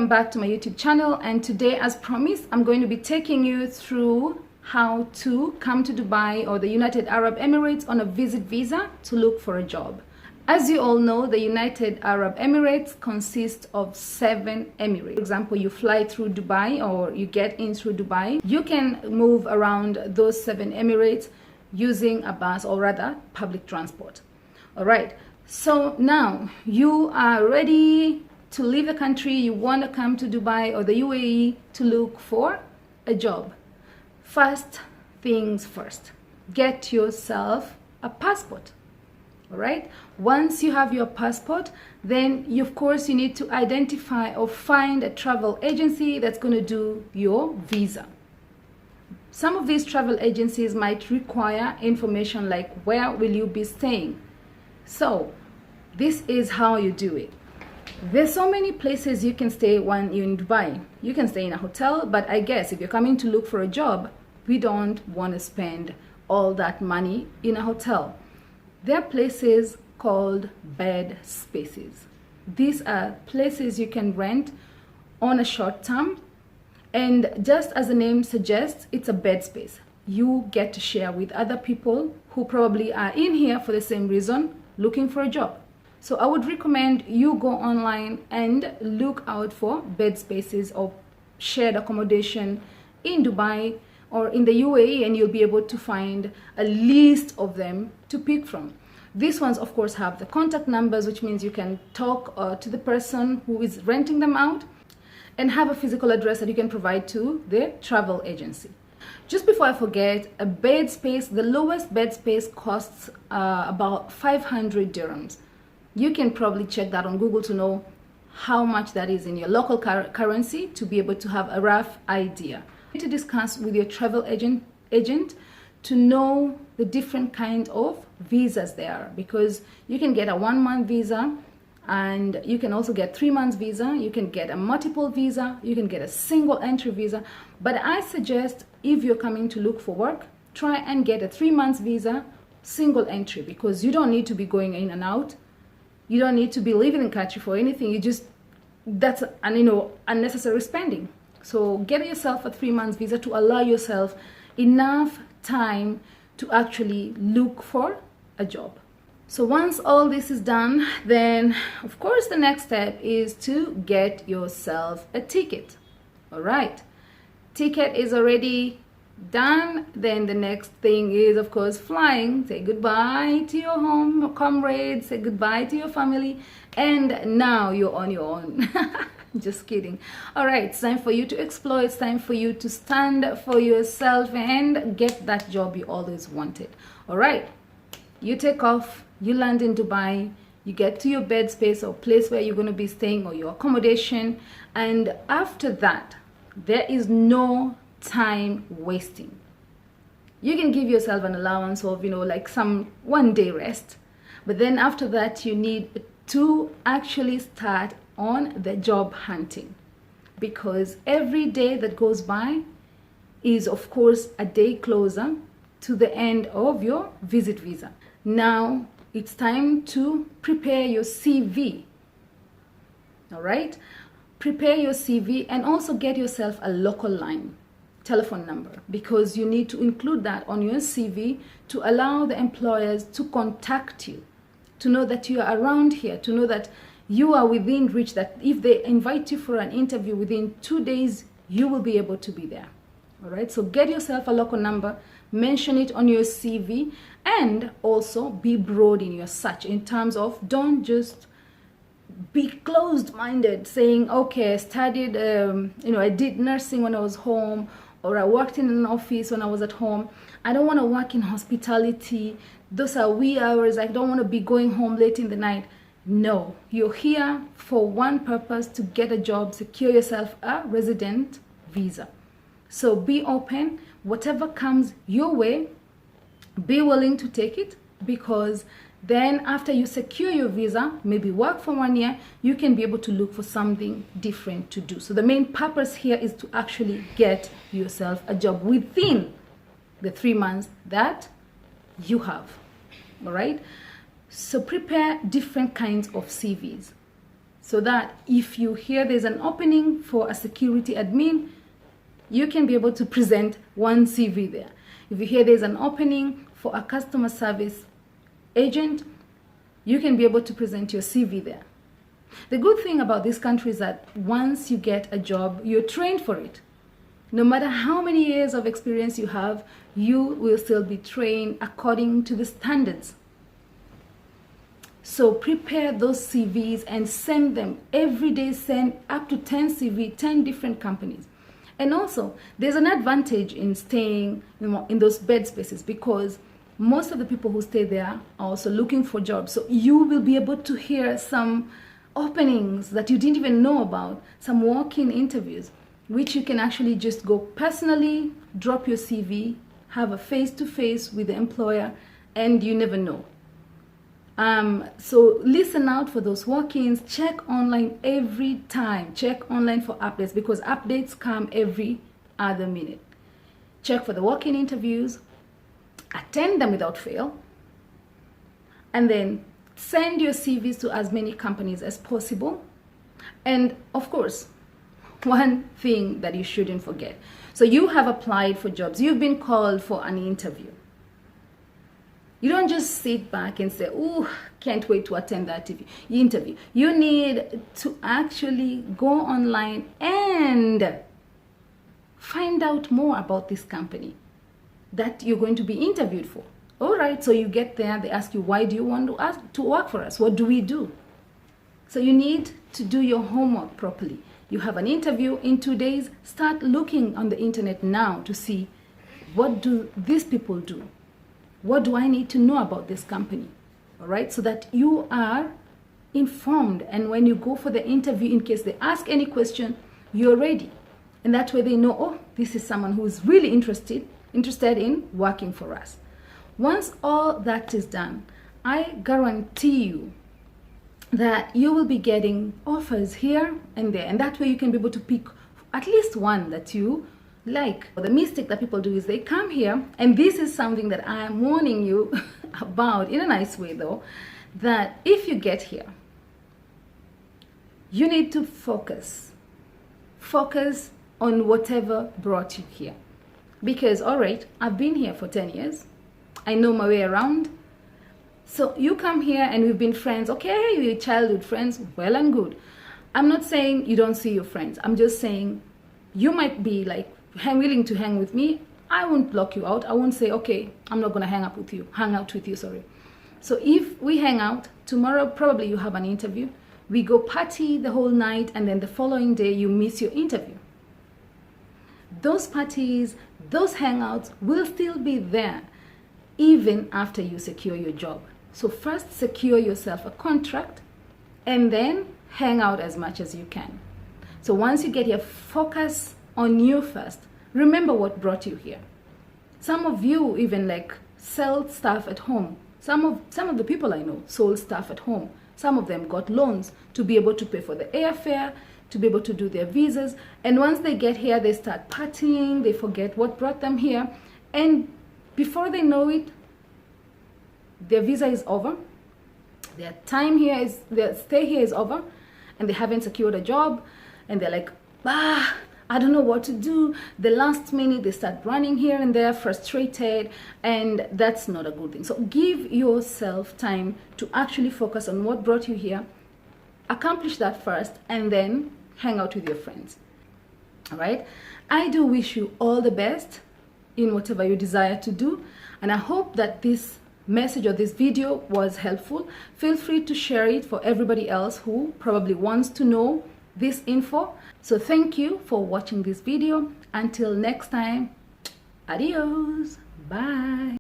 welcome back to my YouTube channel. And today, as promised, I'm going to be taking you through how to come to Dubai or the United Arab Emirates on a visit visa to look for a job. As you all know, the United Arab Emirates consists of 7 emirates. For example, you fly through Dubai or you get in through Dubai. You can move around those 7 emirates using a bus, or rather public transport. All right, so now you are ready to leave the country. You want to come to Dubai or the UAE to look for a job. First things first, get yourself a passport. All right, once you have your passport, then of course you need to identify or find a travel agency that's going to do your visa. Some of these travel agencies might require information like where will you be staying. So this is how you do it. There's so many places you can stay when you're in Dubai. You can stay in a hotel, but I guess if you're coming to look for a job, we don't want to spend all that money in a hotel. There are places called bed spaces. These are places you can rent on a short term, and just as the name suggests, it's a bed space. You get to share with other people who probably are in here for the same reason, looking for a job. So I would recommend you go online and look out for bed spaces or shared accommodation in Dubai or in the UAE, and you'll be able to find a list of them to pick from. These ones, of course, have the contact numbers, which means you can talk to the person who is renting them out, and have a physical address that you can provide to the travel agency. Just before I forget, a bed space, the lowest bed space costs about 500 dirhams. You can probably check that on Google to know how much that is in your local currency to be able to have a rough idea. You need to discuss with your travel agent to know the different kind of visas there are, because you can get a 1-month visa, and you can also get 3 months visa, you can get a multiple visa, you can get a single entry visa. But I suggest if you're coming to look for work, try and get a 3 months visa, single entry, because you don't need to be going in and out. You don't need to be living in country for anything. That's unnecessary spending. So get yourself a 3 months visa to allow yourself enough time to actually look for a job. So once all this is done, then of course the next step is to get yourself a ticket. All right, ticket is already done. Then the next thing is, of course, flying. Say goodbye to your home comrades, say goodbye to your family, and now you're on your own. Just kidding. All right, it's time for you to explore. It's time for you to stand for yourself and get that job you always wanted. All right, you take off, you land in Dubai, you get to your bed space or place where you're going to be staying or your accommodation, and after that there is no time wasting. You can give yourself an allowance of like some 1-day rest, but then after that you need to actually start on the job hunting, because every day that goes by is of course a day closer to the end of your visit visa. Now it's time to prepare your CV. All right, prepare your CV and also get yourself a local line telephone number, because you need to include that on your CV to allow the employers to contact you, to know that you are around here, to know that you are within reach, that if they invite you for an interview within 2 days, you will be able to be there. All right, so get yourself a local number, mention it on your CV, and also be broad in your search in terms of don't just be closed-minded saying, okay, I studied, I did nursing when I was home, or I worked in an office when I was at home. I don't want to work in hospitality. Those are wee hours. I don't want to be going home late in the night. No, you're here for one purpose: to get a job, secure yourself a resident visa. So be open, whatever comes your way, be willing to take it, because then after you secure your visa, maybe work for 1 year, you can be able to look for something different to do. So the main purpose here is to actually get yourself a job within the 3 months that you have. All right, so prepare different kinds of CVs. so that if you hear there's an opening for a security admin, you can be able to present one CV there. If you hear there's an opening for a customer service agent, you can be able to present your CV there. The good thing about this country is that once you get a job, you're trained for it. No matter how many years of experience you have, you will still be trained according to the standards. So prepare those CVs and send them every day. Send up to 10 CV, 10 different companies. And also, there's an advantage in staying in those bed spaces, because most of the people who stay there are also looking for jobs. So you will be able to hear some openings that you didn't even know about, some walk-in interviews, which you can actually just go personally, drop your CV, have a face-to-face with the employer, and you never know. So listen out for those walk-ins. Check online every time. Check online for updates, because updates come every other minute. Check for the walk-in interviews, attend them without fail, and then send your CVs to as many companies as possible. And of course, one thing that you shouldn't forget. So you have applied for jobs. You've been called for an interview. You don't just sit back and say, oh, can't wait to attend that interview. You need to actually go online and find out more about this company that you're going to be interviewed for. All right, so you get there, they ask you, why do you want to work for us? What do we do? So you need to do your homework properly. You have an interview in 2 days. Start looking on the internet now to see, what do these people do? What do I need to know about this company? All right, so that you are informed. And when you go for the interview, in case they ask any question, you're ready. And that way they know, oh, this is someone who is really interested in working for us. Once all that is done, I guarantee you that you will be getting offers here and there. And that way you can be able to pick at least one that you like. The mistake that people do is they come here, and this is something that I am warning you about in a nice way though, that if you get here, you need to focus on whatever brought you here. Because, all right, I've been here for 10 years. I know my way around. So you come here and we've been friends. Okay, we're childhood friends, well and good. I'm not saying you don't see your friends. I'm just saying you might be like willing to hang with me. I won't block you out. I won't say, okay, I'm not going to hang out with you. So if we hang out, tomorrow probably you have an interview. We go party the whole night, and then the following day you miss your interview. Those parties, those hangouts will still be there even after you secure your job. So first secure yourself a contract, and then hang out as much as you can. So once you get here, focus on you first. Remember what brought you here. Some of you even like sell stuff at home. Some of the people I know sold stuff at home. Some of them got loans to be able to pay for the airfare, to be able to do their visas. And once they get here, they start partying, they forget what brought them here. And before they know it, their visa is over. Their stay here is over, and they haven't secured a job. And they're like, I don't know what to do. The last minute, they start running here and there, frustrated, and that's not a good thing. So give yourself time to actually focus on what brought you here. Accomplish that first, and then hang out with your friends. All right? I do wish you all the best in whatever you desire to do, and I hope that this message or this video was helpful. Feel free to share it for everybody else who probably wants to know this info. So thank you for watching this video. Until next time, adios, bye.